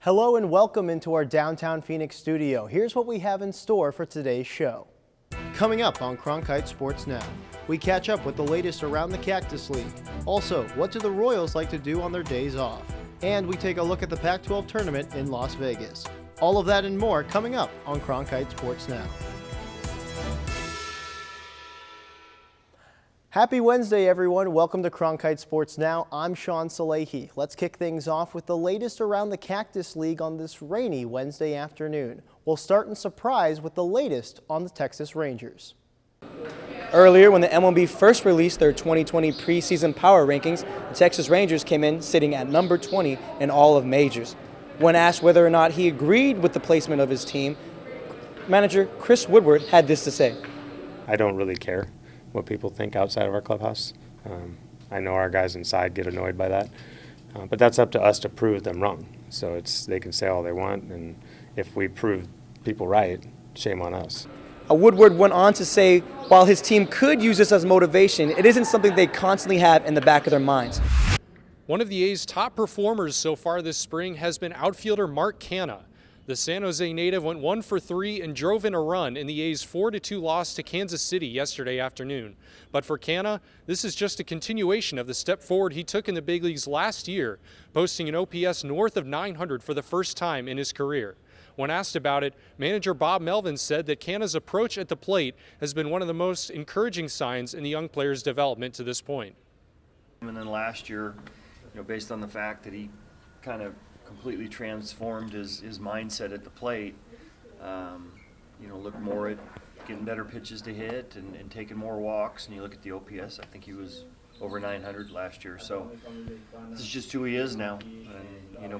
Hello and welcome into our downtown Phoenix studio. Here's what we have in store for today's show. Coming up on Cronkite Sports Now, we catch up with the latest around the Cactus League. Also, what do the Royals like to do on their days off? And we take a look at the Pac-12 tournament in Las Vegas. All of that and more coming up on Cronkite Sports Now. Happy Wednesday, everyone. Welcome to Cronkite Sports Now. I'm Sean Salehi. Let's kick things off with the latest around the Cactus League on this rainy Wednesday afternoon. We'll start in surprise with the latest on the Texas Rangers. Earlier, when the MLB first released their 2020 preseason power rankings, the Texas Rangers came in sitting at number 20 in all of majors. When asked whether or not he agreed with the placement of his team, manager Chris Woodward had this to say. I don't really care what people think outside of our clubhouse. I know our guys inside get annoyed by that, but that's up to us to prove them wrong. So they can say all they want, and if we prove people right, shame on us. Woodward went on to say, while his team could use this as motivation, it isn't something they constantly have in the back of their minds. One of the A's top performers so far this spring has been outfielder Mark Canha. The San Jose native went 1 for 3 and drove in a run in the A's 4-2 loss to Kansas City yesterday afternoon. But for Canha, this is just a continuation of the step forward he took in the big leagues last year, posting an OPS north of 900 for the first time in his career. When asked about it, manager Bob Melvin said that Canha's approach at the plate has been one of the most encouraging signs in the young player's development to this point. And then last year, based on the fact that he kind of completely transformed his mindset at the plate, look more at getting better pitches to hit and taking more walks. And you look at the OPS, I think he was over 900 last year. So this is just who he is now. And,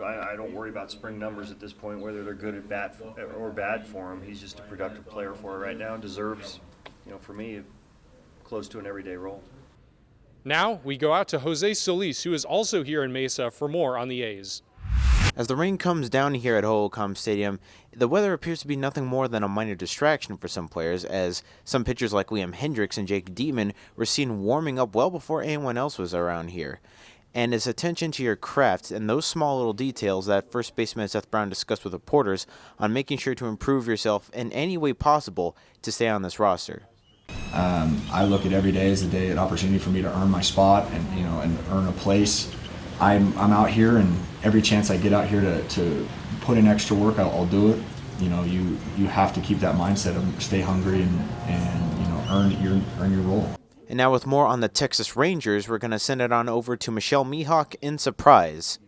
I don't worry about spring numbers at this point, whether they're good at bat or bad for him. He's just a productive player for it right now and deserves, for me, close to an everyday role. Now we go out to Jose Solis, who is also here in Mesa, for more on the A's. As the rain comes down here at Hohokam Stadium, the weather appears to be nothing more than a minor distraction for some players, as some pitchers like Liam Hendricks and Jake Diekman were seen warming up well before anyone else was around here. And it's attention to your craft and those small little details that first baseman Seth Brown discussed with reporters on making sure to improve yourself in any way possible to stay on this roster. I look at every day as an opportunity for me to earn my spot and earn a place. I'm out here, and every chance I get out here to put in extra work, I'll do it. You have to keep that mindset of stay hungry and earn your role. And now with more on the Texas Rangers, we're going to send it on over to Michelle Mihawk in surprise.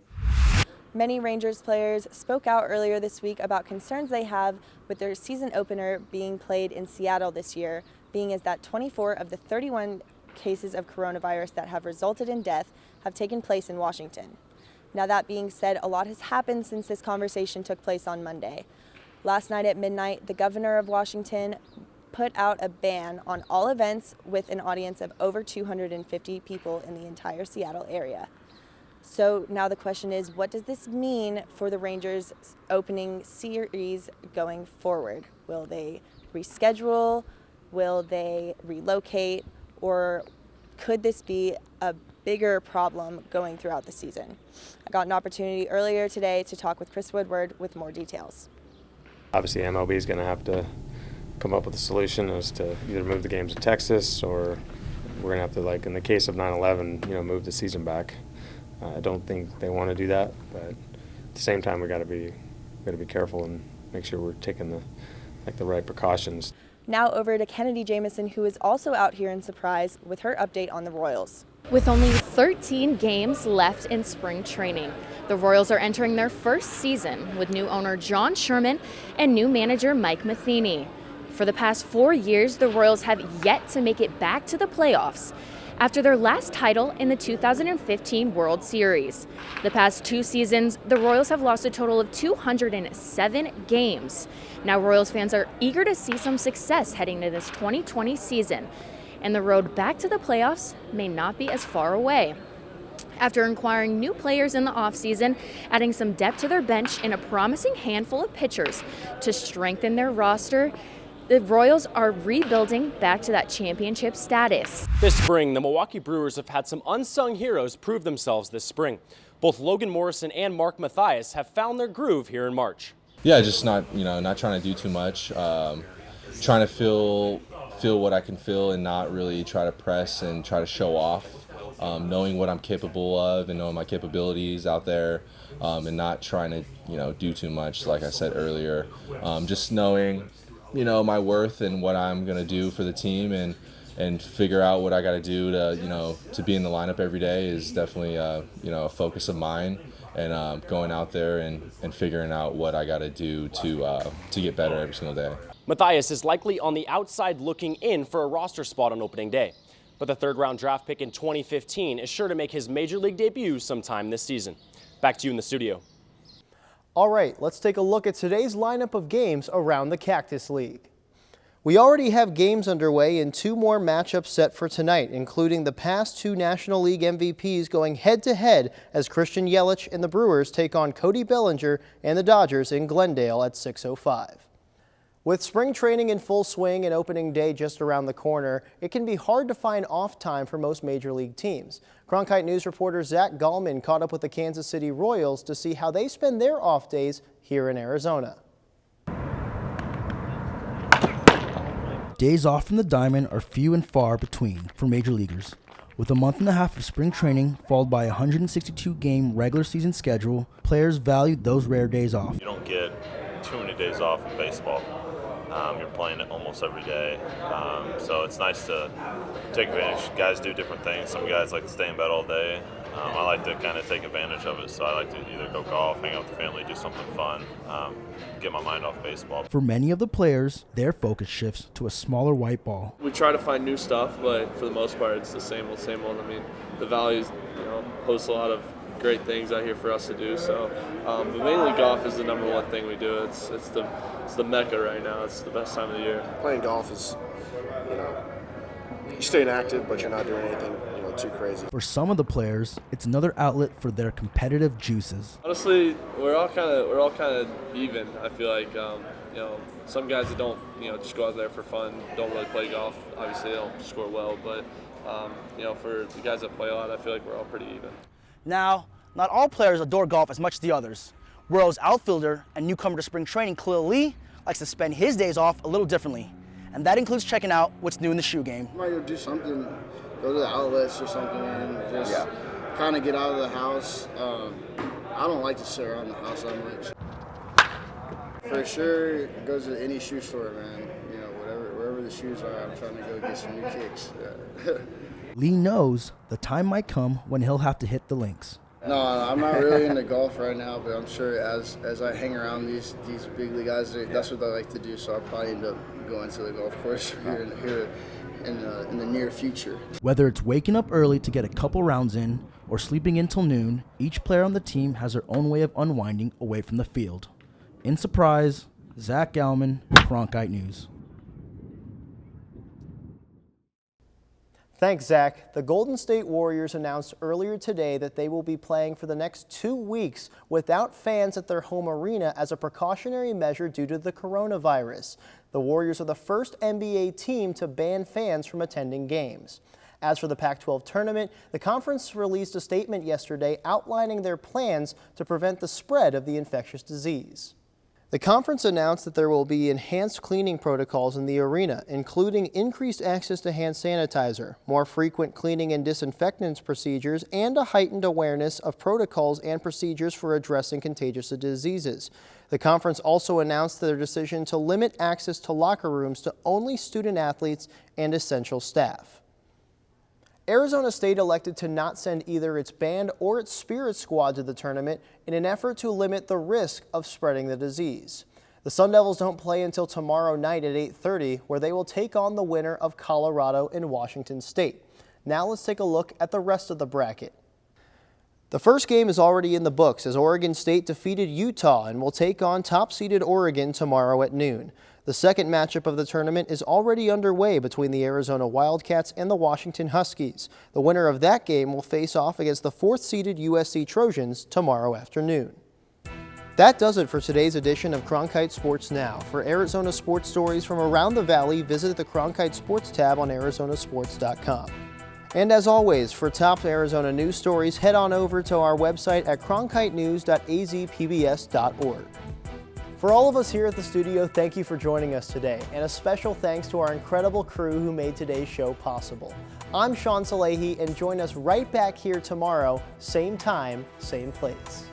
Many Rangers players spoke out earlier this week about concerns they have with their season opener being played in Seattle this year, being as that 24 of the 31 cases of coronavirus that have resulted in death have taken place in Washington. Now, that being said, a lot has happened since this conversation took place on Monday. Last night at midnight, the governor of Washington put out a ban on all events with an audience of over 250 people in the entire Seattle area. So now the question is, what does this mean for the Rangers' opening series going forward? Will they reschedule? Will they relocate? Or could this be a bigger problem going throughout the season? I got an opportunity earlier today to talk with Chris Woodward with more details. Obviously, MLB is going to have to come up with a solution as to either move the games to Texas, or we're going to have to, like in the case of 9/11, move the season back. I don't think they want to do that, but at the same time, we got to be careful and make sure we're taking the right precautions. Now over to Kennedy Jamison, who is also out here in surprise with her update on the Royals. With only 13 games left in spring training, the Royals are entering their first season with new owner John Sherman and new manager Mike Matheny. For the past 4 years, the Royals have yet to make it back to the playoffs after their last title in the 2015 World Series. The past 2 seasons, the Royals have lost a total of 207 games. Now Royals fans are eager to see some success heading into this 2020 season, and the road back to the playoffs may not be as far away. After acquiring new players in the offseason, adding some depth to their bench and a promising handful of pitchers to strengthen their roster, the Royals are rebuilding back to that championship status. This spring, the Milwaukee Brewers have had some unsung heroes prove themselves this spring. Both Logan Morrison and Mark Mathias have found their groove here in March. Yeah, just not trying to do too much, trying to feel what I can feel and not really try to press and try to show off, knowing what I'm capable of and knowing my capabilities out there, and not trying to do too much, like I said earlier. Just knowing my worth and what I'm going to do for the team and figure out what I got to do to be in the lineup every day is definitely a focus of mine. And going out there and figuring out what I got to do to get better every single day. Mathias is likely on the outside looking in for a roster spot on opening day. But the third-round draft pick in 2015 is sure to make his Major League debut sometime this season. Back to you in the studio. All right, let's take a look at today's lineup of games around the Cactus League. We already have games underway and 2 more matchups set for tonight, including the past 2 National League MVPs going head-to-head as Christian Yelich and the Brewers take on Cody Bellinger and the Dodgers in Glendale at 6:05. With spring training in full swing and opening day just around the corner, it can be hard to find off time for most Major League teams. Cronkite News reporter Zach Gallman caught up with the Kansas City Royals to see how they spend their off days here in Arizona. Days off from the diamond are few and far between for major leaguers. With a month and a half of spring training followed by a 162-game regular season schedule, players valued those rare days off. You don't get too many days off in baseball. You're playing it almost every day, so it's nice to take advantage. Guys do different things. Some guys like to stay in bed all day. I like to kind of take advantage of it, so I like to either go golf, hang out with the family, do something fun, get my mind off baseball. For many of the players, their focus shifts to a smaller white ball. We try to find new stuff, but for the most part, it's the same old, same old. I mean, the Valley's, hosts a lot of great things out here for us to do. So, but mainly golf is the #1 thing we do. It's the mecca right now. It's the best time of the year. Playing golf is, you're staying active, but you're not doing anything, too crazy. For some of the players, it's another outlet for their competitive juices. Honestly, we're all kind of even. I feel like, some guys that don't, just go out there for fun, don't really play golf. Obviously, they don't score well, but for the guys that play a lot, I feel like we're all pretty even. Now, not all players adore golf as much as the others. Royals outfielder and newcomer to spring training, Khalil Lee, likes to spend his days off a little differently. And that includes checking out what's new in the shoe game. I might go do something, go to the outlets or something, and just kind of get out of the house. I don't like to sit around the house that much. For sure, go to any shoe store, man. Wherever the shoes are, I'm trying to go get some new kicks. Lee knows the time might come when he'll have to hit the links. No, I'm not really into golf right now, but I'm sure as I hang around these big league guys, that's what they like to do. So I'll probably end up going to the golf course here in the near future. Whether it's waking up early to get a couple rounds in or sleeping in till noon, each player on the team has their own way of unwinding away from the field. In Surprise, Zach Gallman, Cronkite News. Thanks, Zach. The Golden State Warriors announced earlier today that they will be playing for the next 2 weeks without fans at their home arena as a precautionary measure due to the coronavirus. The Warriors are the first NBA team to ban fans from attending games. As for the Pac-12 tournament, the conference released a statement yesterday outlining their plans to prevent the spread of the infectious disease. The conference announced that there will be enhanced cleaning protocols in the arena, including increased access to hand sanitizer, more frequent cleaning and disinfectants procedures, and a heightened awareness of protocols and procedures for addressing contagious diseases. The conference also announced their decision to limit access to locker rooms to only student athletes and essential staff. Arizona State elected to not send either its band or its spirit squad to the tournament in an effort to limit the risk of spreading the disease. The Sun Devils don't play until tomorrow night at 8:30, where they will take on the winner of Colorado and Washington State. Now let's take a look at the rest of the bracket. The first game is already in the books as Oregon State defeated Utah and will take on top-seeded Oregon tomorrow at noon. The second matchup of the tournament is already underway between the Arizona Wildcats and the Washington Huskies. The winner of that game will face off against the fourth-seeded USC Trojans tomorrow afternoon. That does it for today's edition of Cronkite Sports Now. For Arizona sports stories from around the Valley, visit the Cronkite Sports tab on arizonasports.com. And as always, for top Arizona news stories, head on over to our website at cronkitenews.azpbs.org. For all of us here at the studio, thank you for joining us today, and a special thanks to our incredible crew who made today's show possible. I'm Sean Salehi, and join us right back here tomorrow, same time, same place.